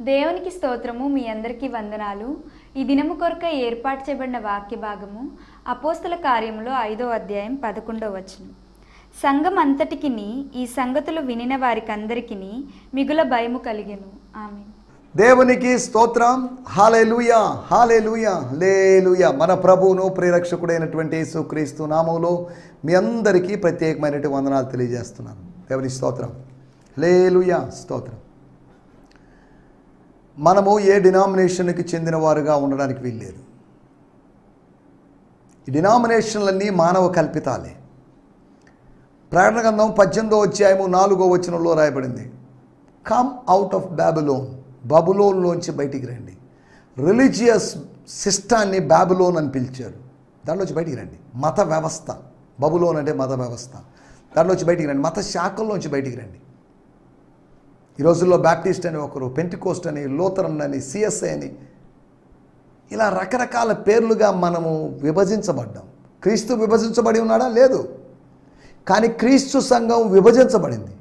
దేవునికి స్తోత్రము. మీ అందరికీ వందనాలు. ఈ దినము కొరకై ఏర్పాటు చేయబడిన వాక్య భాగము అపోస్తల కార్యములో 5వ అధ్యాయం 11వ వచనం. సంఘం అంతటికిని ఈ సంగతులు వినిన వారికందరికీ మిగుల భయము కలిగెను. ఆమేన్. దేవునికి స్తోత్రం. హల్లెలూయా, హల్లెలూయా, హల్లెలూయా. మన ప్రభువును ప్రియరక్షకుడైనటువంటి యేసుక్రీస్తు నామములో మీ అందరికీ ప్రత్యేకమైనటువంటి వందనాలు తెలియజేస్తున్నాను. దేవునికి స్తోత్రం. హల్లెలూయా, స్తోత్రం. మనము ఏ డినామినేషన్కి చెందిన వారుగా ఉండడానికి వీల్లేదు. ఈ డినామినేషన్లన్నీ మానవ కల్పితాలే. ప్రకటన గ్రంథం 18వ అధ్యాయము 4వ వచనంలో రాయబడింది, కమ్ అవుట్ ఆఫ్ బాబిలోన్. బబులోన్లోంచి బయటికి రండి. రిలీజియస్ సిస్టాన్ని బాబిలోన్ అని పిలిచారు. దాంట్లోంచి బయటికి రండి. మత వ్యవస్థ, బబులోన్ అంటే మత వ్యవస్థ. దాంట్లోంచి బయటికి రండి. మత శాఖల్లోంచి బయటికి రండి. ఈ రోజుల్లో బ్యాప్టిస్ట్ అని ఒకరు, పెంటికోస్ట్ అని, లూథరన్ అని, సిఎస్ఐ అని, ఇలా రకరకాల పేర్లుగా మనము విభజించబడ్డాం. క్రీస్తు విభజించబడి ఉన్నాడా? లేదు. కానీ క్రీస్తు సంఘం విభజించబడింది.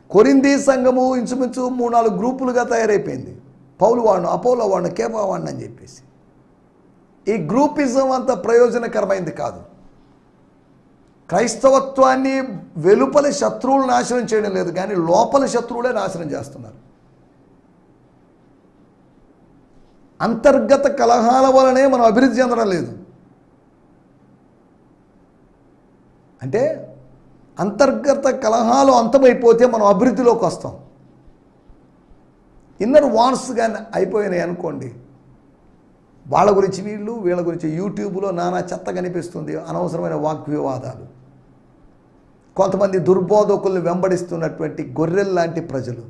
కొరింథీ సంఘము ఇంచుమించు 3-4 గ్రూపులుగా తయారైపోయింది. పౌలు వాడిని, అపోలో వాడిని, కేఫా వాడిని అని చెప్పేసి. ఈ గ్రూపిజం అంత ప్రయోజనకరమైంది కాదు. క్రైస్తవత్వాన్ని వెలుపలి శత్రువులు నాశనం చేయడం లేదు, కానీ లోపల శత్రువులే నాశనం చేస్తున్నారు. అంతర్గత కలహాల వలనే మనం అభివృద్ధి చెందడం లేదు. అంటే అంతర్గత కలహాలు అంతమైపోతే మనం అభివృద్ధిలోకి వస్తాం. ఇన్నర్ వాన్స్ కానీ అయిపోయినాయి అనుకోండి, వాళ్ళ గురించి వీళ్ళు, వీళ్ళ గురించి యూట్యూబ్లో నానా చెత్త కనిపిస్తుంది. అనవసరమైన వాగ్వివాదాలు. కొంతమంది దుర్బోధకుల్ని వెంబడిస్తున్నటువంటి గొర్రెల్లాంటి ప్రజలు,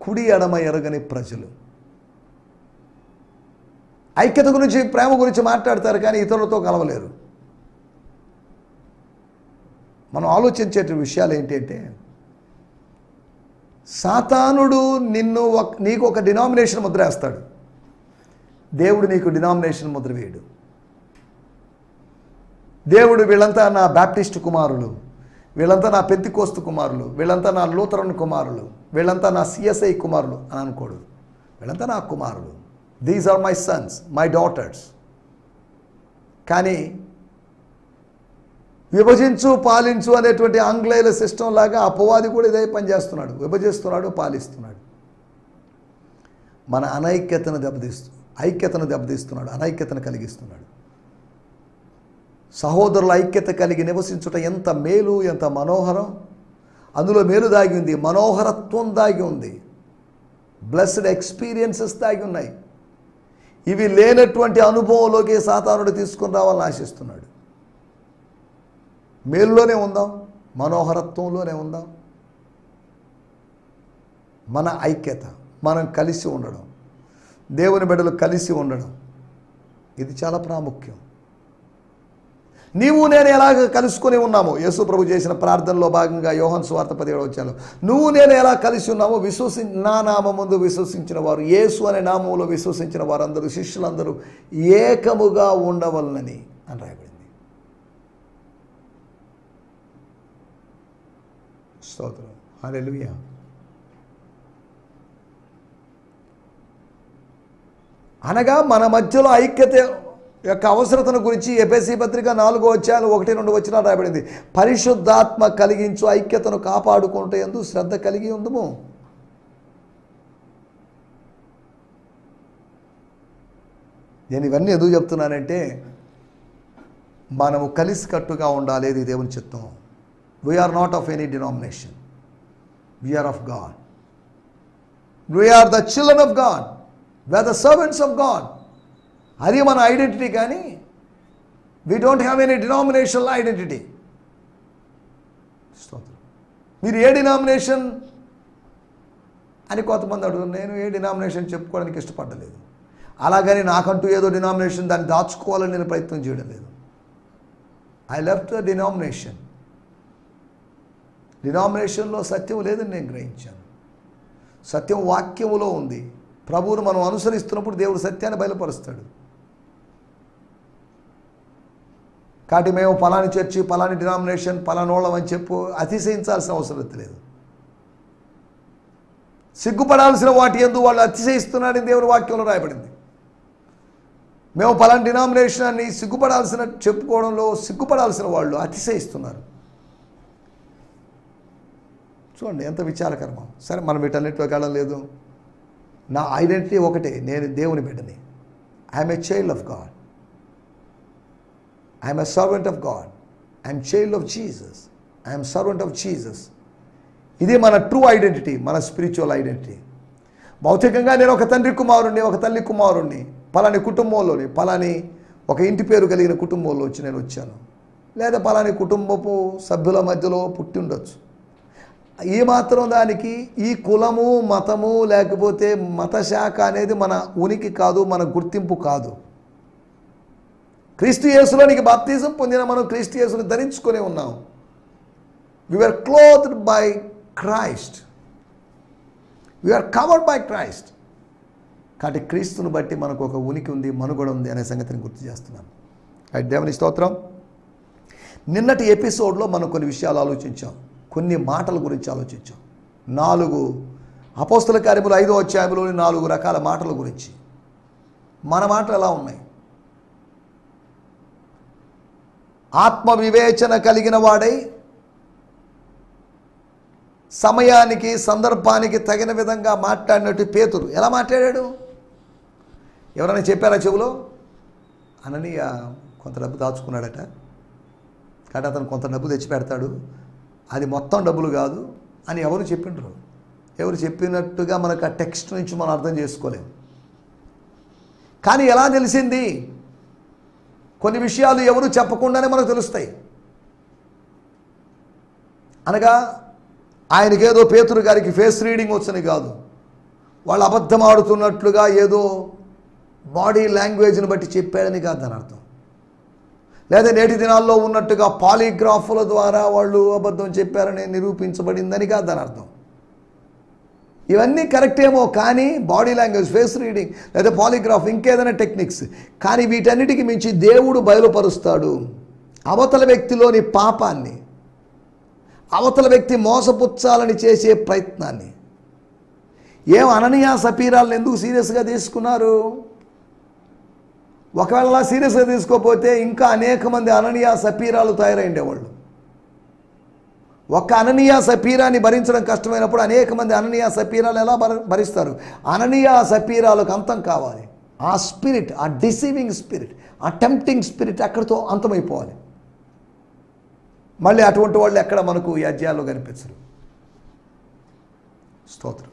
కుడి ఎడమ ఎరగని ప్రజలు. ఐక్యత గురించి, ప్రేమ గురించి మాట్లాడతారు, కానీ ఇతరులతో కలవలేరు. మనం ఆలోచించే విషయాలు ఏంటంటే, సాతానుడు నీకు ఒక డినామినేషన్ ముద్ర వేస్తాడు. దేవుడు నీకు డినామినేషన్ ముద్ర వేయడు. దేవుడు వీళ్ళంతా నా బ్యాప్టిస్ట్ కుమారులు, వీళ్ళంతా నా పెంతికోస్తు కుమారులు, వీళ్ళంతా నా లూథరన్ కుమారులు, వీళ్ళంతా నా సిఎస్ఐ కుమారులు అని అనుకోడు. వీళ్ళంతా నా కుమారులు. These are my sons, my daughters. కానీ విభజించు పాలించు అనేటువంటి ఆంగ్లేయుల సిస్టమ్ లాగా అపవాది కూడా ఇదే పనిచేస్తున్నాడు. విభజిస్తున్నాడు, పాలిస్తున్నాడు. మన ఐక్యతను దెబ్బతీస్తున్నాడు, అనైక్యతను కలిగిస్తున్నాడు. సహోదరుల ఐక్యత కలిగి నివసించుట ఎంత మేలు, ఎంత మనోహరం. అందులో మేలు దాగి ఉంది, మనోహరత్వం దాగి ఉంది, బ్లెస్డ్ ఎక్స్పీరియన్సెస్ దాగి ఉన్నాయి. ఇవి లేనటువంటి అనుభవంలోకి సాతానుడు తీసుకుని రావాలని ఆశిస్తున్నాడు. మేలులోనే ఉందాం, మనోహరత్వంలోనే ఉందాం. మన ఐక్యత, మనం కలిసి ఉండడం, దేవుని బిడ్డలు కలిసి ఉండడం, ఇది చాలా ప్రాముఖ్యం. నీవు నేను ఎలాగ కలుసుకొని ఉన్నామో, యేసు ప్రభు చేసిన ప్రార్థనలో భాగంగా యోహాను సువార్త 17వ అధ్యాయంలో, నువ్వు నేను ఎలా కలిసి ఉన్నామో, నా నామముందు విశ్వసించిన వారు, యేసు అనే నామములో విశ్వసించిన వారందరూ, శిష్యులందరూ ఏకముగా ఉండవలనని అని రాయబడింది. స్తోత్రం. హల్లెలూయా. అనగా మన మధ్యలో ఐక్యత యొక్క అవసరతను గురించి ఎఫెసీ పత్రిక 4వ అధ్యాయం 1-2 వచనాలు రాయబడింది. పరిశుద్ధాత్మ కలిగించు ఐక్యతను కాపాడుకుంటే యందు శ్రద్ధ కలిగి ఉందుము. నేను ఇవన్నీ ఎందుకు చెప్తున్నానంటే, మనము కలిసికట్టుగా ఉండాలి. ఇది దేవుని చిత్తం. We are not of any denomination, we are of God. We are the children of God, we are the servants of God. అది మన ఐడెంటిటీ. కానీ we don't have any denominational identity. మీరు ఏ డినామినేషన్ అని కొంతమంది అడుగుతారు. నేను ఏ డినామినేషన్ చెప్పుకోవడానికి ఇష్టపడలేదు. అలాగని నాకంటూ ఏదో డినామినేషన్ దాన్ని దాచుకోవాలని నేను ప్రయత్నం చేయడం లేదు. ఐ లెఫ్ట్ ద డినామినేషన్లో సత్యం లేదని నేను గ్రహించాను. సత్యం వాక్యములో ఉంది. ప్రభువును మనం అనుసరిస్తున్నప్పుడు దేవుడు సత్యాన్ని బయలుపరుస్తాడు. కాబట్టి మేము పలాని చర్చి, పలాని డినామినేషన్, పలానోళ్ళం అని చెప్పు అతిశయించాల్సిన అవసరం లేదు. సిగ్గుపడాల్సిన వాటి యందు వాళ్ళు అతిశయిస్తున్నారని దేవుని వాక్యంలో రాయబడింది. మేము పలానా డినామినేషన్ అని చెప్పుకోవడంలో సిగ్గుపడాల్సిన వాళ్ళు అతిశయిస్తున్నారు. చూడండి ఎంత విచారకరమో. సరే, మనం వీటన్నిటిలోకి వెళ్ళడం లేదు. నా ఐడెంటిటీ ఒకటే, నేను దేవుని బిడ్డని. I'm a child of God, I'm a servant of God, I'm child of Jesus, I'm servant of Jesus. ఇది మన ట్రూ ఐడెంటిటీ, మన స్పిరిచువల్ ఐడెంటిటీ. భౌతికంగా నేను ఒక తండ్రి కుమారుణ్ణి, ఒక తల్లి కుమారుణ్ణి, పలాని కుటుంబంలోని, పలాని ఒక ఇంటి పేరు కలిగిన కుటుంబంలో నేను వచ్చాను, లేదా పలాని కుటుంబపు సభ్యుల మధ్యలో పుట్టి ఉండొచ్చు. ఈ మాత్రం దానికి ఈ కులము, మతము, లేకపోతే మత శాఖ అనేది మన ఉనికి కాదు, మన గుర్తింపు కాదు. క్రీస్తు యేసులోనికి బాప్తిజం పొందిన మనం క్రీస్తు యేసుని ధరించుకొని ఉన్నాం. We were clothed by Christ. We are covered by Christ. కాబట్టి క్రీస్తుని బట్టి మనకు ఒక ఉనికి ఉంది, మనుగడ ఉంది అనే సంగతిని గుర్తు చేస్తున్నాను. అయితే దేవుని స్తోత్రం. నిన్నటి ఎపిసోడ్లో మనం కొన్ని విషయాలు ఆలోచించాం, కొన్ని మాటల గురించి ఆలోచించాం. 4 అపోస్తల కార్యములు 5వ అధ్యాయంలోని 4 రకాల మాటల గురించి. మన మాటలు ఎలా ఉన్నాయి? ఆత్మ వివేచన కలిగిన వాడై సమయానికి సందర్భానికి తగిన విధంగా మాట్లాడినట్టు పేతురు ఎలా మాట్లాడాడు? ఎవరైనా చెప్పారా చెవులో? అననీయ కొంత డబ్బు దాచుకున్నాడట, కాబట్టి అతను కొంత డబ్బు తెచ్చి పెడతాడు, అది మొత్తం డబ్బులు కాదు అని ఎవరు చెప్పిండ్రు? ఎవరు చెప్పినట్టుగా మనకు ఆ టెక్స్ట్ నుంచి మనం అర్థం చేసుకోలేము. కానీ ఎలా తెలిసింది? కొన్ని విషయాలు ఎవరు చెప్పకుండానే మనకు తెలుస్తాయి. అనగా ఆయనకేదో పేతురు గారికి ఫేస్ రీడింగ్ వచ్చని కాదు, వాళ్ళు అబద్ధం ఆడుతున్నట్లుగా ఏదో బాడీ లాంగ్వేజ్ని బట్టి చెప్పాడని కాదు దాని అర్థం. లేదా నేటి దినాల్లో ఉన్నట్టుగా పాలిగ్రాఫ్ల ద్వారా వాళ్ళు అబద్ధం చెప్పారని నిరూపించబడిందని కాదు దాని అర్థం. ఇవన్నీ కరెక్టేమో, కానీ బాడీ లాంగ్వేజ్, ఫేస్ రీడింగ్, లేదా పాలిగ్రాఫ్, ఇంకేదైనా టెక్నిక్స్, కానీ వీటన్నిటికీ మించి దేవుడు బయలుపరుస్తాడు అవతల వ్యక్తిలోని పాపాన్ని, అవతల వ్యక్తి మోసపుచ్చాలని చేసే ప్రయత్నాన్ని. ఏం అననీయ సపీరాలను ఎందుకు సీరియస్గా తీసుకున్నారు? ఒకవేళ సీరియస్గా తీసుకోకపోతే ఇంకా అనేక మంది అననీయ సపీరాలు తయారైండేవాళ్ళు. ఒక్క అననీయ సపీరాన్ని భరించడం కష్టమైనప్పుడు అనేక మంది అననీయ సపీరాలు ఎలా భరిస్తారు? అననీయ సపీరాలకు అంతం కావాలి. ఆ స్పిరిట్, ఆ డిసీవింగ్ స్పిరిట్, ఆ టెంప్టింగ్ స్పిరిట్ అక్కడితో అంతమైపోవాలి. మళ్ళీ అటువంటి వాళ్ళు ఎక్కడ మనకు ఈ అధ్యాయాల్లో కనిపించరు. స్తోత్రం.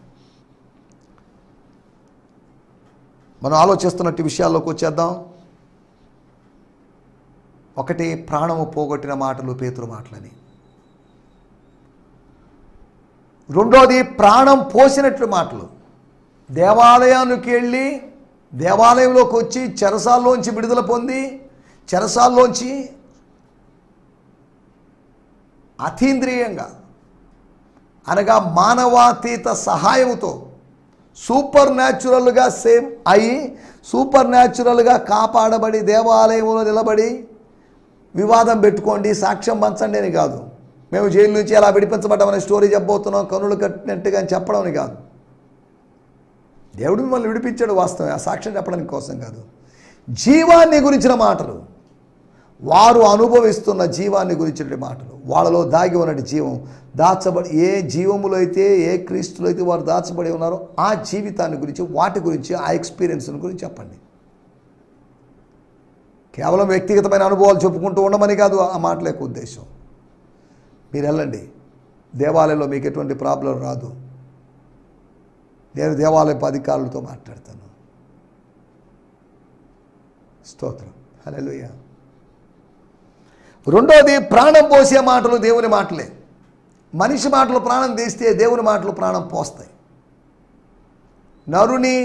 మనం ఆలోచిస్తున్నట్టు విషయాల్లోకి వచ్చేద్దాం. ఒకటి, ప్రాణము పోగొట్టిన మాటలు పేతురు మాటలని. రెండోది, ప్రాణం పోసినట్లు మాటలు. దేవాలయానికి వెళ్ళి దేవాలయంలోకి వచ్చి చెరసాల్లోంచి విడుదల పొంది చెరసాల్లోంచి అతీంద్రియంగా అనగా మానవాతీత సహాయముతో సూపర్ న్యాచురల్గా సేమ్ అయి సూపర్ న్యాచురల్గా కాపాడబడి దేవాలయంలో నిలబడి వివాదం పెట్టుకోండి, సాక్ష్యం పంచండి అని కాదు. మేము జైలు నుంచి ఎలా విడిపించబడ్డామనే స్టోరీ చెప్పబోతున్నాం, కన్నులు కట్టినట్టుగా అని చెప్పడం అని కాదు. దేవుడు మిమ్మల్ని విడిపించాడు వాస్తవం, ఆ సాక్ష్యం చెప్పడానికి కోసం కాదు. జీవాన్ని గురించిన మాటలు, వారు అనుభవిస్తున్న జీవాన్ని గురించిన మాటలు, వాళ్ళలో దాగి ఉన్నటి జీవం దాచబడి, ఏ జీవములో అయితే ఏ క్రీస్తులో అయితే వారు దాచబడి ఉన్నారో ఆ జీవితాన్ని గురించి, వాటి గురించి, ఆ ఎక్స్పీరియన్స్ గురించి చెప్పండి. కేవలం వ్యక్తిగతమైన అనుభవాలు చెప్పుకుంటూ ఉండమని కాదు ఆ మాటల యొక్క ఉద్దేశం. మీరు వెళ్ళండి, దేవాలయంలో మీకు ఎటువంటి ప్రాబ్లం రాదు. నేను దేవాలయపు అధికారులతో మాట్లాడతాను. స్తోత్రం, హల్లెలూయా. రెండోది, ప్రాణం పోసే మాటలు దేవుని మాటలే. మనిషి మాటలు ప్రాణం తీస్తే దేవుని మాటలు ప్రాణం పోస్తాయి. నరుని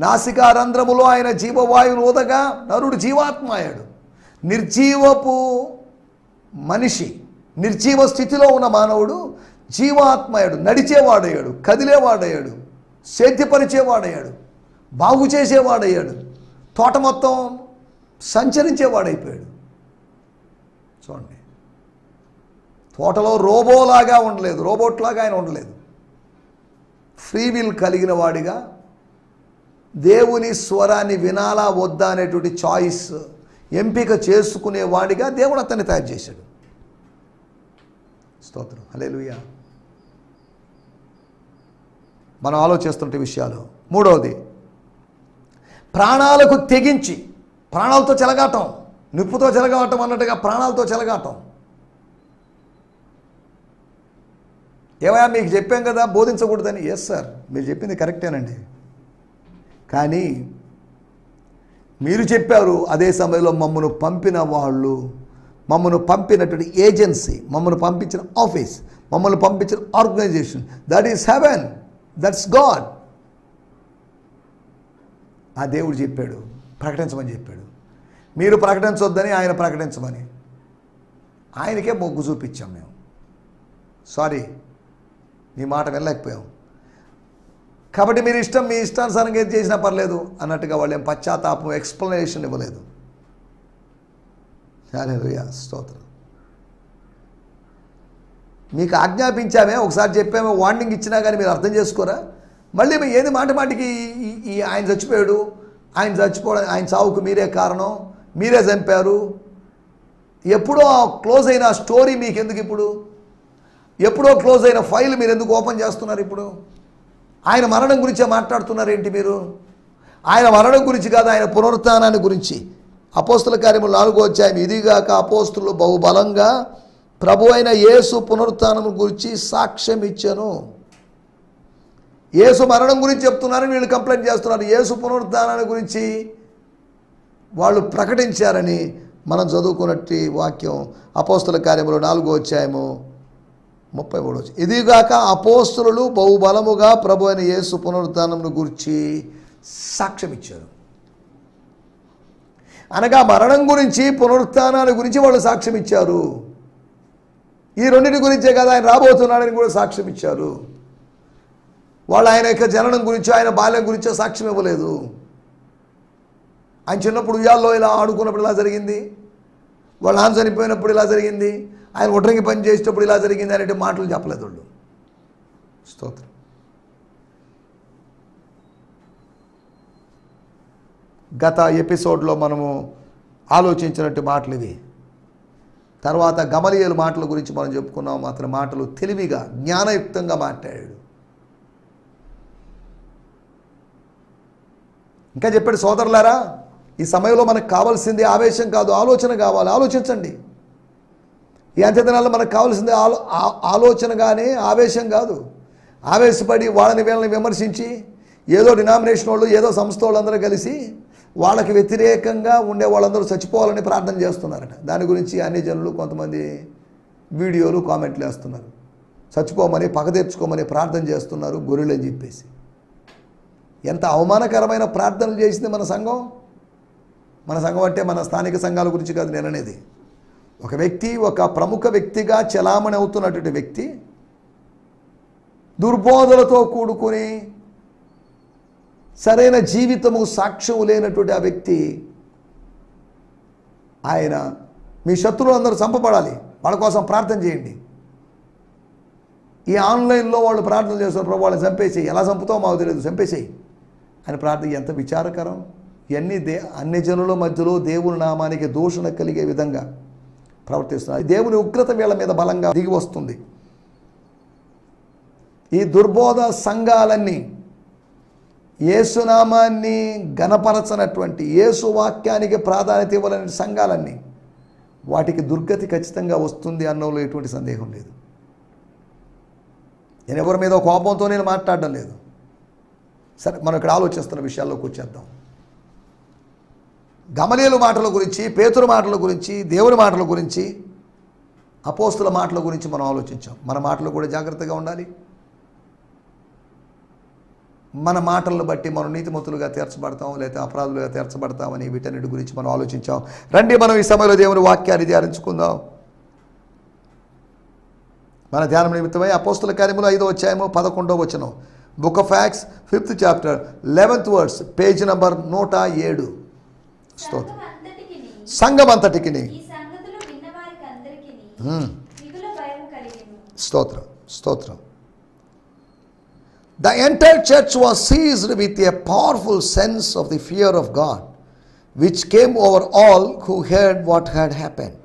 నాసికా రంధ్రములో ఆయన జీవవాయువును ఊదగా నరుడు జీవాత్మ అయ్యాడు. నిర్జీవపు మనిషి, నిర్జీవ స్థితిలో ఉన్న మానవుడు జీవాత్మయ్యాడు, నడిచేవాడయ్యాడు, కదిలేవాడయ్యాడు, సేద్యపరిచేవాడయ్యాడు, బాగు చేసేవాడయ్యాడు, తోట మొత్తం సంచరించేవాడైపోయాడు. చూడండి, తోటలో రోబోలాగా ఉండలేదు, రోబోట్లాగా ఆయన ఉండలేదు. ఫ్రీ విల్ కలిగిన వాడిగా, దేవుని స్వరాన్ని వినాలా వద్దా అనేటువంటి చాయిస్ ఎంపిక చేసుకునేవాడిగా దేవుడు అతన్ని తయారు చేశాడు. స్తోత్రం, హల్లెలూయా. మనం ఆలోచిస్తుంటే విషయాలు. మూడవది, ప్రాణాలకు తెగించి, ప్రాణాలతో చెలగాటం, నిప్పుతో చెలగాటం అన్నట్టుగా ప్రాణాలతో చెలగాటం. ఏవయా మీకు చెప్పాం కదా బోధించకూడదని. ఎస్ సార్, మీరు చెప్పింది కరెక్టేనండి. కానీ మీరు చెప్పారు, అదే సమయంలో మమ్మల్ని పంపిన వాళ్ళు, మమ్మల్ని పంపినటువంటి ఏజెన్సీ, మమ్మల్ని పంపించిన ఆఫీస్, మమ్మల్ని పంపించిన organisation, that is heaven, that's God. ఆ దేవుడు చెప్పాడు ప్రకటించమని చెప్పాడు. మీరు ప్రకటించొద్దని ఆయన ప్రకటించమని, ఆయనకే మొగ్గు చూపించాం మేము. సారీ, మీ మాట వెళ్ళలేకపోయాం. కాబట్టి మీరు ఇష్టం, మీ ఇష్టానుసారంగా ఏది చేసినా పర్లేదు అన్నట్టుగా వాళ్ళు ఏం పశ్చాత్తాపం, ఎక్స్ప్లెనేషన్ ఇవ్వలేదు. హల్లెలూయా, స్తోత్రం. మీకు ఆజ్ఞాపించామే, ఒకసారి చెప్పామే, వార్నింగ్ ఇచ్చినా కానీ మీరు అర్థం చేసుకోరా? మళ్ళీ మీరు ఏది మాట మాటికి ఈ ఆయన చచ్చిపోయాడు, ఆయన చచ్చిపోవడం, ఆయన చావుకు మీరే కారణం, మీరే చంపారు. ఎప్పుడో క్లోజ్ అయిన స్టోరీ మీకు ఎందుకు ఇప్పుడు? ఎప్పుడో క్లోజ్ అయిన ఫైల్ మీరు ఎందుకు ఓపెన్ చేస్తున్నారు ఇప్పుడు? ఆయన మరణం గురించే మాట్లాడుతున్నారు ఏంటి మీరు? ఆయన మరణం గురించి కాదు, ఆయన పునరుత్థానాన్ని గురించి. అపోస్తుల కార్యములు 4వ అధ్యాయం, ఇదిగాక అపోస్తులు బహుబలంగా ప్రభు అయిన యేసు పునరుత్థానం గురించి సాక్ష్యం ఇచ్చాను. యేసు మరణం గురించి చెప్తున్నారని వీళ్ళు కంప్లైంట్ చేస్తున్నారు. యేసు పునరుత్థానాన్ని గురించి వాళ్ళు ప్రకటించారని మనం చదువుకున్నట్టు వాక్యం అపోస్తుల కార్యములు 4వ అధ్యాయము 33. ఇదిగాక అపోస్తులు బహుబలముగా ప్రభు అయిన యేసు పునరుత్థానమును గురించి సాక్ష్యం ఇచ్చారు. అనగా మరణం గురించి, పునరుత్థానాన్ని గురించి వాళ్ళు సాక్ష్యం ఇచ్చారు. ఈ రెండింటి గురించే కదా ఆయన రాబోతున్నాడని కూడా సాక్ష్యం ఇచ్చారు. వాళ్ళు ఆయన యొక్క జననం గురించో, ఆయన బాల్యం గురించో సాక్ష్యం ఇవ్వలేదు. ఆయన చిన్నప్పుడు ఉయ్యాల్లో ఇలా ఆడుకున్నప్పుడు ఇలా జరిగింది, వాళ్ళ నాన్న చనిపోయినప్పుడు ఇలా జరిగింది, ఆయన ఒంటరికి పని చేసేటప్పుడు ఇలా జరిగింది అనేటి మాటలు చెప్పలేదు వాళ్ళు. స్తోత్రం. గత ఎపిసోడ్లో మనము ఆలోచించినట్టు మాటలు ఇవి. తర్వాత గమలీయేలు మాటల గురించి మనం చెప్పుకున్నాం. అతని మాటలు తెలివిగా, జ్ఞానయుక్తంగా మాట్లాడాడు. ఇంకా చెప్పాడు, సోదరులారా, ఈ సమయంలో మనకు కావాల్సింది ఆవేశం కాదు, ఆలోచన కావాలి. ఆలోచించండి. ఈ అంత్యదినాల్లో మనకు కావాల్సింది ఆలోచన కానీ ఆవేశం కాదు. ఆవేశపడి వాళ్ళని వీళ్ళని విమర్శించి ఏదో డినామినేషన్ వాళ్ళు, ఏదో సంస్థ వాళ్ళందరూ కలిసి వాళ్ళకి వ్యతిరేకంగా ఉండే వాళ్ళందరూ చచ్చిపోవాలని ప్రార్థన చేస్తున్నారట. దాని గురించి అన్ని జనులు కొంతమంది వీడియోలు, కామెంట్లు వేస్తున్నారు. చచ్చిపోమని, పగ తీర్చుకోమని ప్రార్థన చేస్తున్నారు గొర్రెలు అని చెప్పేసి. ఎంత అవమానకరమైన ప్రార్థనలు చేసింది మన సంఘం. మన సంఘం అంటే మన స్థానిక సంఘాల గురించి కాదు నేను అనేది. ఒక వ్యక్తి, ఒక ప్రముఖ వ్యక్తిగా చలామణి అవుతున్నటువంటి వ్యక్తి, దుర్బోధలతో కూడుకొని సరైన జీవితము, సాక్ష్యము లేనటువంటి ఆ వ్యక్తి, ఆయన మీ శత్రువులు అందరూ చంపబడాలి, వాళ్ళ కోసం ప్రార్థన చేయండి. ఈ ఆన్లైన్లో వాళ్ళు ప్రార్థన చేస్తారు, ప్రభు వాళ్ళని చంపేసేయి, ఎలా చంపుతావు మాకు తెలియదు, చంపేసేయి అని ప్రార్థన. ఎంత విచారకరం. ఇవన్నీ అన్ని జనుల మధ్యలో దేవుని నామానికి దూషణ కలిగే విధంగా ప్రవర్తిస్తున్నారు. దేవుని ఉగ్రత వీళ్ళ మీద బలంగా దిగి వస్తుంది. ఈ దుర్బోధ సంఘాలన్నీ, యేసునామాన్ని గణపరచనటువంటి, యేసు వాక్యానికి ప్రాధాన్యత ఇవ్వాలనే సంఘాలన్నీ, వాటికి దుర్గతి ఖచ్చితంగా వస్తుంది అన్నలో ఎటువంటి సందేహం లేదు. నేను ఎవరి మీద కోపంతో నేను మాట్లాడడం లేదు. సరే, మనం ఇక్కడ ఆలోచిస్తున్న విషయాల్లోకి వచ్చేద్దాం. గమలీయేలు మాటల గురించి, పేతురు మాటల గురించి, దేవుని మాటల గురించి, అపోస్తుల మాటల గురించి మనం ఆలోచించాం. మన మాటలు కూడా జాగ్రత్తగా ఉండాలి. మన మాటలను బట్టి మనం నీతిమంతులుగా తీర్చబడతాం, లేదా అపరాధులుగా తీర్చబడతామని వీటన్నిటి గురించి మనం ఆలోచించాం. రండి, మనం ఈ సమయంలో దేవుని వాక్యాన్ని ధ్యానించుకుందాం. మన ధ్యానం నిమిత్తమై అపోస్తుల కార్యములు 5వ అధ్యాయము 11వ వచనం, book of Acts 5th chapter 11th verse, page number 107. సంఘమంతటికి స్తోత్రం, స్తోత్రం. The entire church was seized with a powerful sense of the fear of God, which came over all who heard what had happened.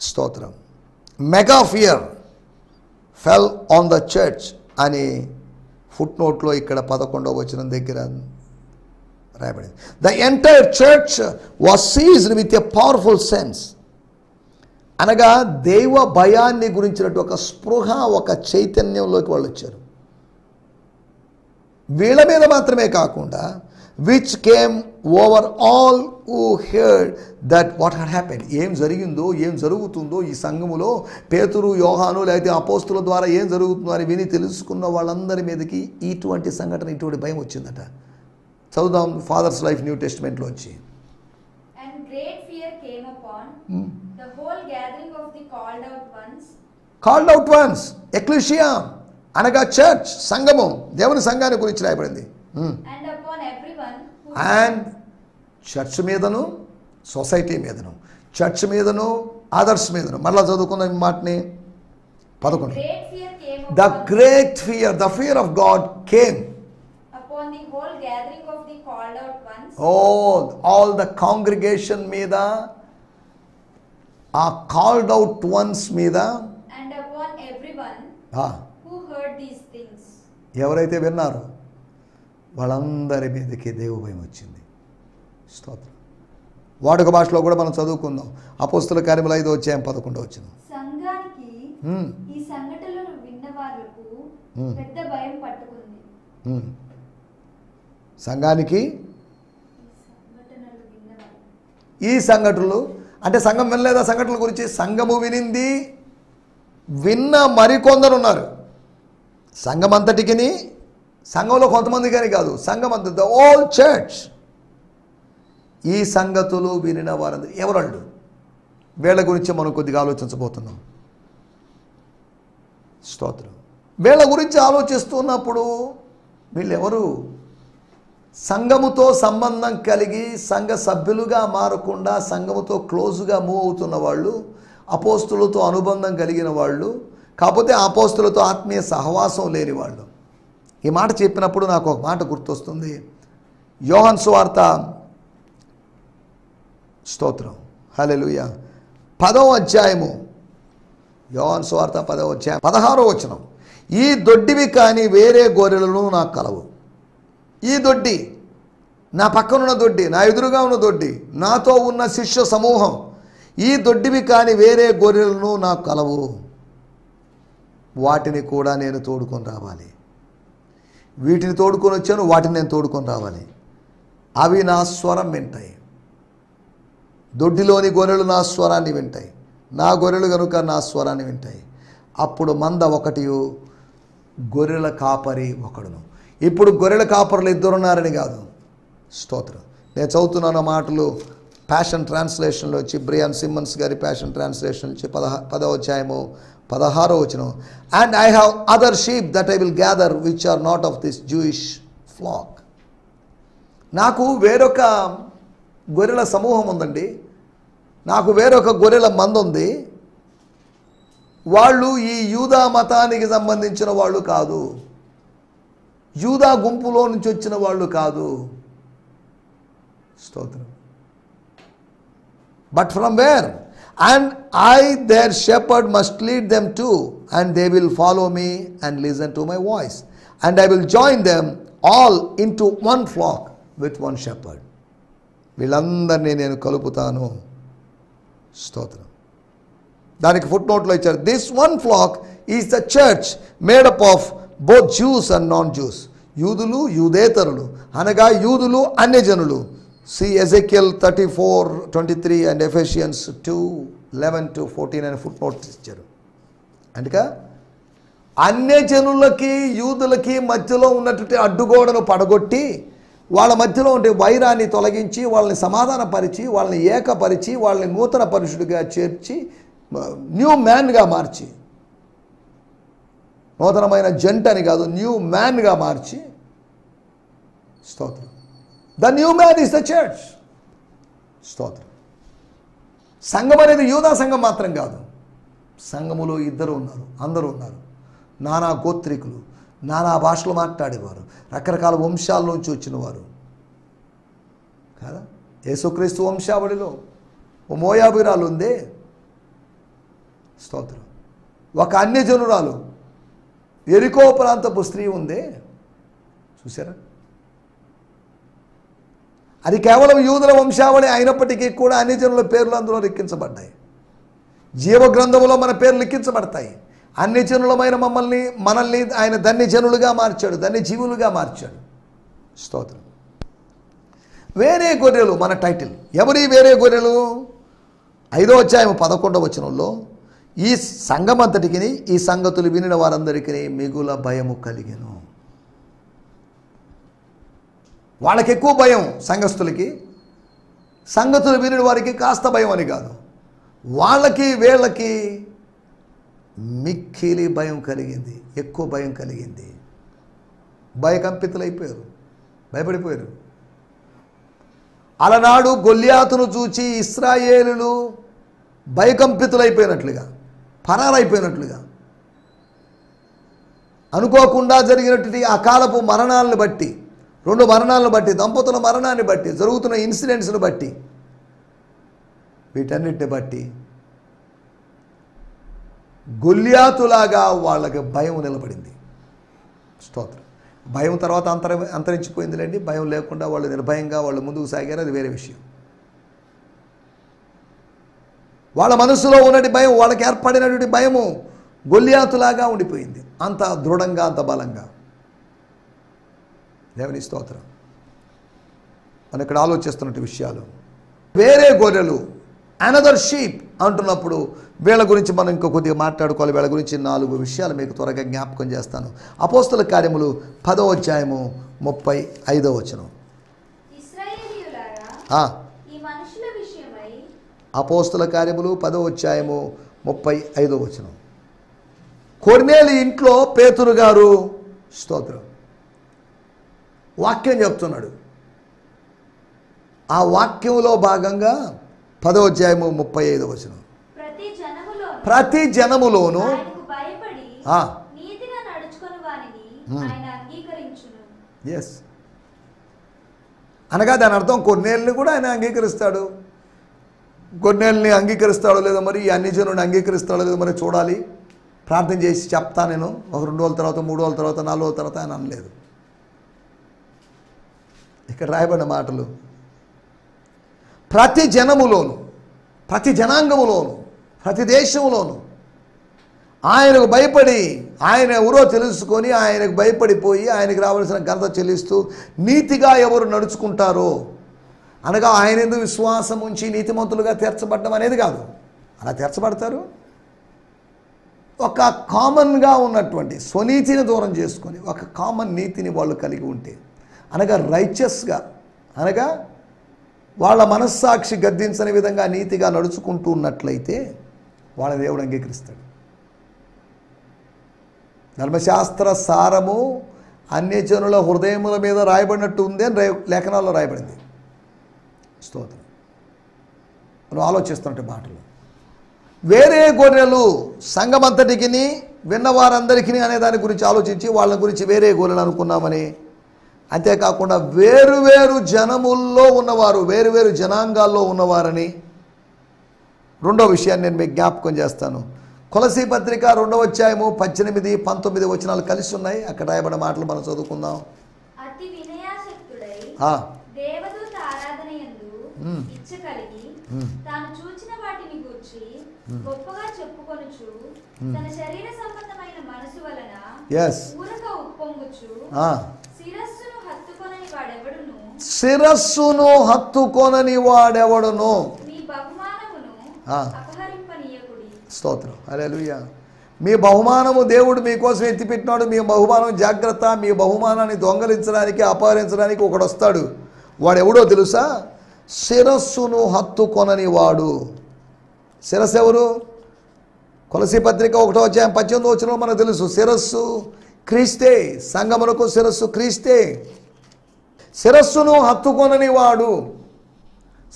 Stotram. Mega fear fell on the church అని ఫుట్నోట్లో ఇక్కడ 11వ వచనం దగ్గర రాయబడింది. The entire church was seized with a powerful sense. అనగా దైవ భయాన్ని గురించినట్టు ఒక స్పృహ, ఒక చైతన్యంలోకి వాళ్ళు వచ్చారు. వీళ్ళ మీద మాత్రమే కాకుండా which came over all who heard that what had happened, ఏం జరిగిందో ఏం జరుగుతుందో ఈ సంఘములో, పేతురు, యోహాను లేకపోతే అపోస్తుల ద్వారా ఏం జరుగుతుందో అని విని తెలుసుకున్న వాళ్ళందరి మీదకి ఇటువంటి సంఘటన, ఇటువంటి భయం వచ్చిందట. చదువుదాం ఫాదర్స్ లైఫ్ న్యూ టెస్టిమెంట్లోంచి. And great fear came upon the whole gathering of the called out ones. Ecclesia అనగా చర్చ్, సంఘము, దేవుని సంఘాన్ని గురించి రాయబడింది. And upon everyone and church మీదను, సొసైటీ మీదను, చర్చ్ మీదను, అదర్స్ మీదను. మరలా చదువుకున్న మాటని 11. The great fear, the fear of God came upon the whole gathering of the called out ones. all the congregation మీద, ఆ కాల్డ్ అవుట్ వన్స్ మీద, and upon everyone who heard these things. ఎవరైతే విన్నారో వాళ్ళందరి మీదకి దేవు భయం వచ్చింది. స్తోత్రం. వాడుక భాషలో కూడా మనం చదువుకుందాం. అపోస్తుల కార్యములు 5వ అధ్యాయం 11వ వచనం. సంఘానికి ఈ సంఘటనలు విన్న వారికి పెద్ద భయం పట్టుకుంది. సంఘానికి ఈ సంఘటనలు అంటే సంఘం వినలేదా సంఘటనల గురించి? సంఘము వినింది, విన్న మరికొందరు ఉన్నారు. సంఘం అంతటికి, సంఘంలో కొంతమంది కానీ కాదు, సంఘం అంత, ద హోల్ చర్చ్. ఈ సంగతులు వినిన వారందరూ ఎవరండు? వీళ్ళ గురించి మనం కొద్దిగా ఆలోచించబోతున్నాం. స్తోత్రం. వీళ్ళ గురించి ఆలోచిస్తున్నప్పుడు వీళ్ళెవరు? సంఘముతో సంబంధం కలిగి సంఘ సభ్యులుగా మారకుండా సంఘముతో క్లోజ్గా మూవ్ అవుతున్న వాళ్ళు, అపోస్తులతో అనుబంధం కలిగిన వాళ్ళు, కాకపోతే అపోస్తులతో ఆత్మీయ సహవాసం లేని వాళ్ళు. ఈ మాట చెప్పినప్పుడు నాకు ఒక మాట గుర్తొస్తుంది. యోహాను సువార్త, స్తోత్రం, హల్లెలూయా, 10వ అధ్యాయము, యోహాను సువార్త 10వ అధ్యాయం 16వ వచనం. ఈ దొడ్డివి కానీ వేరే గొర్రెలను నాకు కలవు. ఈ దొడ్డి, నా పక్కనున్న దొడ్డి, నా ఎదురుగా ఉన్న దొడ్డి, నాతో ఉన్న శిష్య సమూహం, ఈ దొడ్డివి కానీ వేరే గొర్రెలను నాకు కలవు. వాటిని కూడా నేను తోడుకొని రావాలి. వీటిని తోడుకొని వచ్చాను, వాటిని నేను తోడుకొని రావాలి. అవి నా స్వరం వింటాయి. దొడ్డిలోని గొర్రెలు నా స్వరాన్ని వింటాయి. నా గొర్రెలు కనుక నా స్వరాన్ని వింటాయి. అప్పుడు మంద ఒకటియు, గొర్రెల కాపరి ఒకడును. ఇప్పుడు గొర్రెల కాపరులు ఇద్దరున్నారని కాదు. స్తోత్రం. నేను చదువుతున్నాను మాటలు ప్యాషన్ ట్రాన్స్లేషన్లో వచ్చి, బ్రియాన్ సిమ్మన్స్ గారి ప్యాషన్ ట్రాన్స్లేషన్ వచ్చి 10వ అధ్యాయము 16వ వచనం. And I have other sheep that I will gather which are not of this Jewish flock. నాకు వేరొక గొర్రెల సమూహం ఉందండి, నాకు వేరొక గొర్రెల మంద ఉంది. వాళ్ళు ఈ యూదా మతానికి సంబంధించిన వాళ్ళు కాదు, యూదా గుంపులో నుంచి వచ్చిన వాళ్ళు కాదు. స్తోత్రం. But from where? And I there shepherd must lead them to, and they will follow me and listen to my voice, and I will join them all into one flock with one shepherd. వీళ్ళందరినీ నేను కలుపుతాను. స్తోత్రం. దానికి foot నోట్లో ఇచ్చారు, this one flock is the church made up of both Jews and non Jews. యూదులు, యూదేతరులు, అనగా యూదులు, అన్యజనులు. సి ఎజెకియల్ 34:23 అండ్ ఎఫెషియన్స్ 2:11-14 అని ఫుట్ నోట్స్ ఇచ్చారు. అందుక అన్యజనులకి యూదులకి మధ్యలో ఉన్నటువంటి అడ్డుగోడను పడగొట్టి వాళ్ళ మధ్యలో ఉండే వైరాన్ని తొలగించి వాళ్ళని సమాధానపరిచి వాళ్ళని ఏకపరిచి వాళ్ళని నూతన పరుషుడిగా చేర్చి న్యూ మ్యాన్గా మార్చి, నూతనమైన జంట అని కాదు, న్యూ మ్యాన్గా మార్చి. స్తోత్రం. The new man is the church. స్తోత్రం. సంఘం అనేది యూదా సంఘం మాత్రం కాదు, సంఘములో ఇద్దరు ఉన్నారు, అందరూ ఉన్నారు. నానా గోత్రికులు, నానా భాషలు మాట్లాడేవారు, రకరకాల వంశాల్లోంచి వచ్చినవారు కదా. యేసుక్రీస్తు వంశావళిలో ఓ మోయాబీరాలు ఉందే, స్తోత్రం. ఒక అన్యజనురాలు ఎరికో ప్రాంతపు స్త్రీ ఉందే, చూసారా. అది కేవలం యూదుల వంశావళి అయినప్పటికీ కూడా అన్యజనుల పేర్లు అందులో లిఖించబడ్డాయి. జీవగ్రంథములో మన పేర్లు లిఖించబడతాయి. అన్యజనులమైన మనల్ని ఆయన ధన్యజనులుగా మార్చాడు, ధన్యజీవులుగా మార్చాడు. స్తోత్రం. వేరే గొర్రెలు మన టైటిల్. ఎవరి వేరే గొర్రెలు? 5వ అధ్యాయం 11వ వచనంలో ఈ సంఘమంతటికి ఈ సంగతులు వినిన వారందరికీ మిగుల భయము కలిగెను. వాళ్ళకి ఎక్కువ భయం, సంఘస్థులకి. సంగతులు వినిన వారికి కాస్త భయం అని కాదు, వాళ్ళకి వీళ్ళకి మిక్కిలి భయం కలిగింది, ఎక్కువ భయం కలిగింది. భయకంపితులైపోయారు, భయపడిపోయారు. అలనాడు గొల్యాతును చూచి ఇశ్రాయేలులు భయకంపితులైపోయినట్లుగా, పరారైపోయినట్లుగా, అనుకోకుండా జరిగినటువంటి అకాలపు మరణాలను బట్టి, 2 మరణాలను బట్టి, దంపతుల మరణాన్ని బట్టి, జరుగుతున్న ఇన్సిడెంట్స్ను బట్టి, వీటన్నిటిని బట్టి గొల్యాతులాగా వాళ్ళకి భయం నిలబడింది. స్తోత్రం. భయం తర్వాత అంతరించిపోయిందిలేండి. భయం లేకుండా వాళ్ళు నిర్భయంగా వాళ్ళు ముందుకు సాగారు, అది వేరే విషయం. వాళ్ళ మనసులో ఉన్నటి భయం, వాళ్ళకి ఏర్పడినటువంటి భయము గొల్యాతులాగా ఉండిపోయింది, అంత దృఢంగా, అంత బలంగా. దేవుని స్తోత్రం. మనం ఇక్కడ ఆలోచిస్తున్నట్టు విషయాలు. వేరే గొర్రెలు, అనదర్ షీప్ అంటున్నప్పుడు వీళ్ళ గురించి మనం ఇంకా కొద్దిగా మాట్లాడుకోవాలి. వీళ్ళ గురించి 4 విషయాలు మీకు త్వరగా జ్ఞాపకం చేస్తాను. అపోస్తల కార్యములు 10వ అధ్యాయము 35వ వచనం. అపోస్తల కార్యములు 10వ అధ్యాయము 35వ వచనం. కొర్నేలి ఇంట్లో పేతురు గారు, స్తోత్రం, వాక్యం చెప్తున్నాడు. ఆ వాక్యంలో భాగంగా 10వ అధ్యాయము 35వ వచనం. ప్రతి జనములోను ఎస్ అనగా దాని అర్థం కొన్నేళ్ళని కూడా ఆయన అంగీకరిస్తాడు. కొన్నేళ్ళని అంగీకరిస్తాడో లేదో మరి, ఈ అన్ని జనుని అంగీకరిస్తాడో లేదో మరి చూడాలి. ప్రార్థన చేసి చెప్తా నేను, ఒక 2 రోజుల తర్వాత, 3 రోజుల తర్వాత, 4 రోజుల తర్వాత ఆయన అనలేదు. ఇక్కడ రాయబడిన మాటలు, ప్రతి జనములోను, ప్రతి జనాంగములోను, ప్రతి దేశంలోను ఆయనకు భయపడి, ఆయన ఎవరో తెలుసుకొని ఆయనకు భయపడిపోయి ఆయనకు రావాల్సిన ఘనత చెల్లిస్తూ నీతిగా ఎవరు నడుచుకుంటారో, అనగా ఆయన ఎందుకు విశ్వాసం ఉంచి నీతిమంతులుగా తీర్చబడ్డం అనేది కాదు. అలా తీర్చబడతారు. ఒక కామన్గా ఉన్నటువంటి స్వనీతిని దూరం చేసుకొని ఒక కామన్ నీతిని వాళ్ళు కలిగి ఉంటే, అనగా రైచస్గా, అనగా వాళ్ళ మనస్సాక్షి గద్దించని విధంగా నీతిగా నడుచుకుంటూ ఉన్నట్లయితే వాళ్ళ దేవుడు అంగీకరిస్తాడు. ధర్మశాస్త్ర సారము అన్యజనుల హృదయముల మీద రాయబడినట్టు ఉంది అని లేఖనాల్లో రాయబడింది. స్తోత్రం. మనం ఆలోచిస్తున్నట్టు మాటలు. వేరే గొర్రెలు సంఘమంతటికి విన్నవారందరికీ అనే దాని గురించి ఆలోచించి వాళ్ళ గురించి వేరే గొర్రెలు అనుకున్నామని, అంతేకాకుండా వేరువేరు జనముల్లో ఉన్నవారు, వేరువేరు జనాంగాల్లో ఉన్నవారని. 2వ విషయాన్ని నేను మీకు జ్ఞాపకం చేస్తాను. కొలసీ పత్రిక 2వ అధ్యాయము 18, 19 వచనాలు కలిసి ఉన్నాయి. అక్కడ రాయబడిన మాటలు మనం చదువుకుందాం. అతి వినయాసక్తుడై దేవదూత ఆరాధనయందు ఇచ్చ కలిగి తాను చూచిన వాటిని గూర్చి గొప్పగా చెప్పుకొనుచు తన శరీర సంబంధమైన మనసు వలన ఊరక ఉప్పొంగుచు శిరస్సును హత్తుకొనని వాడెవడును మీ బహుమానమును అపహరింపనీయకుడి. స్తోత్రం. హల్లెలూయా. మీ బహుమానము దేవుడు మీకోసం ఎత్తిపెట్టినాడు. మీ బహుమానం జాగ్రత్త. మీ బహుమానాన్ని దొంగలించడానికి, అపహరించడానికి ఒకడు వస్తాడు. వాడెవడో తెలుసా? శిరస్సును హత్తుకొనని వాడు. శిరస్సు ఎవరు? కొలసీ పత్రిక 1వ అధ్యాయం 18వ వచనంలో మనకు తెలుసు. శిరస్సు క్రీస్తే. సంగమునకు శిరస్సు క్రీస్తే. శిరస్సును హత్తుకొనని వాడు.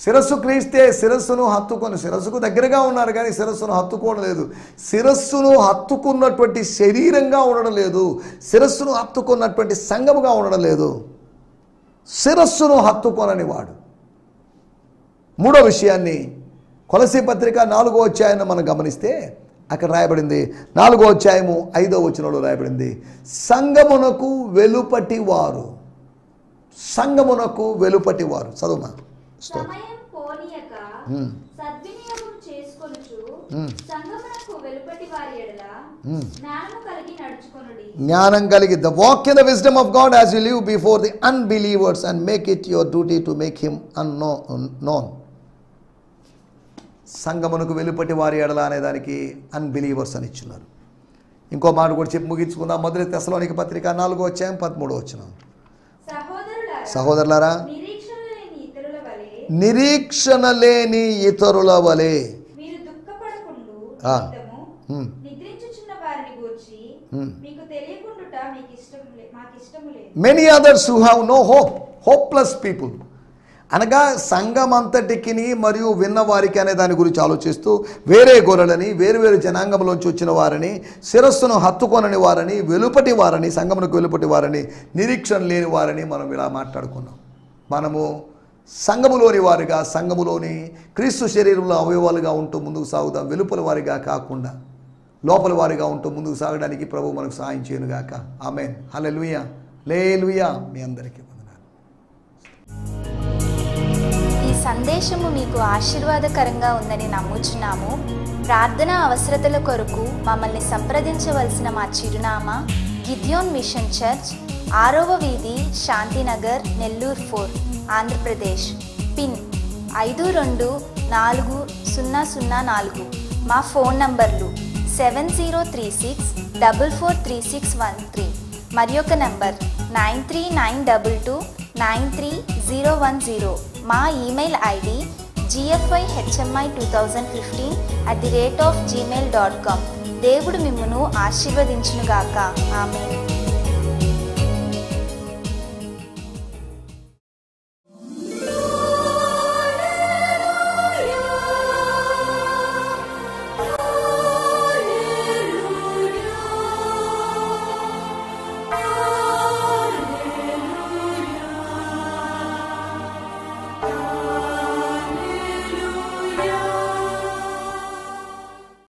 శిరస్సు క్రీస్తే శిరస్సును హత్తుకొని, శిరస్సుకు దగ్గరగా ఉన్నారు కానీ శిరస్సును హత్తుకోవడం లేదు. శిరస్సును హత్తుకున్నటువంటి శరీరంగా ఉండడం లేదు. శిరస్సును హత్తుకున్నటువంటి సంఘముగా ఉండడం లేదు. శిరస్సును హత్తుకోనని వాడు. మూడో విషయాన్ని కొలసీ పత్రిక 4వ అధ్యాయాన్ని మనం గమనిస్తే అక్కడ రాయబడింది, 4వ అధ్యాయము 5వ వచనంలో రాయబడింది, సంఘమునకు వెలుపటి వారు. సంఘమునకు వెలుపటి వారు. చదువుమా. సమయం పోనీయక సద్వినియోగం చేసుకొనుచు సంఘమునకు వెలుపటి వారి ఎడల జ్ఞానము కలిగి నడుచుకొనుడి. జ్ఞానం కలిగి, the walk in the wisdom of God as you live before the unbelievers and make it your duty to make him unknown. సంఘమునకు వెలుపటి వారి ఎడల అనే దానికి అన్బిలీవర్స్ అని ఇచ్చున్నారు. ఇంకో మాట కూడా చెప్పి ముగించుకుందాం. మొదటి తెస్సలోనిక పత్రిక 4వ అధ్యాయం 13వ వచనం. సహోదరులారా, నిరీక్షణ లేని ఇతరుల వలె many others who have no hope, hopeless people. అనగా సంఘం అంతటికి మరియు విన్నవారికి అనే దాని గురించి ఆలోచిస్తూ వేరే గొర్రెలని, వేరువేరు జనాంగంలోంచి వచ్చిన వారిని, శిరస్సును హత్తుకొనని వారని, వెలుపటి వారని, సంఘమునకు వెలుపటి వారని, నిరీక్షణ లేని వారని మనం ఇలా మాట్లాడుకున్నాం. మనము సంఘములోని వారిగా, సంఘములోని క్రీస్తు శరీరంలో అవయవాలుగా ఉంటూ ముందుకు సాగుదాం. వెలుపల వారిగా కాకుండా లోపల వారిగా ఉంటూ ముందుకు సాగడానికి ప్రభు మనకు సహాయం చేయనుగాక. ఆమేన్. హల్లెలూయా. హల్లెలూయా. మీ అందరికీ వందనాలు. ఈ సందేశము మీకు ఆశీర్వాదకరంగా ఉందని నమ్ముచున్నాము. ప్రార్థన అవసరతల కొరకు మమ్మల్ని సంప్రదించవలసిన మా చిరునామా గిద్యోన్ మిషన్ చర్చ్, 6వ వీధి, శాంతినగర్, నెల్లూరు 4, ఆంధ్రప్రదేశ్. పిన్ 524004. మా ఫోన్ నంబర్లు 7036443613 మరి ఒక నంబర్ 9392293010. మా ఈమెయిల్ ఐడి gfihmi2015@gmail.com. దేవుడు మిమ్మును ఆశీర్వదించునుగాక. ఆమేన్.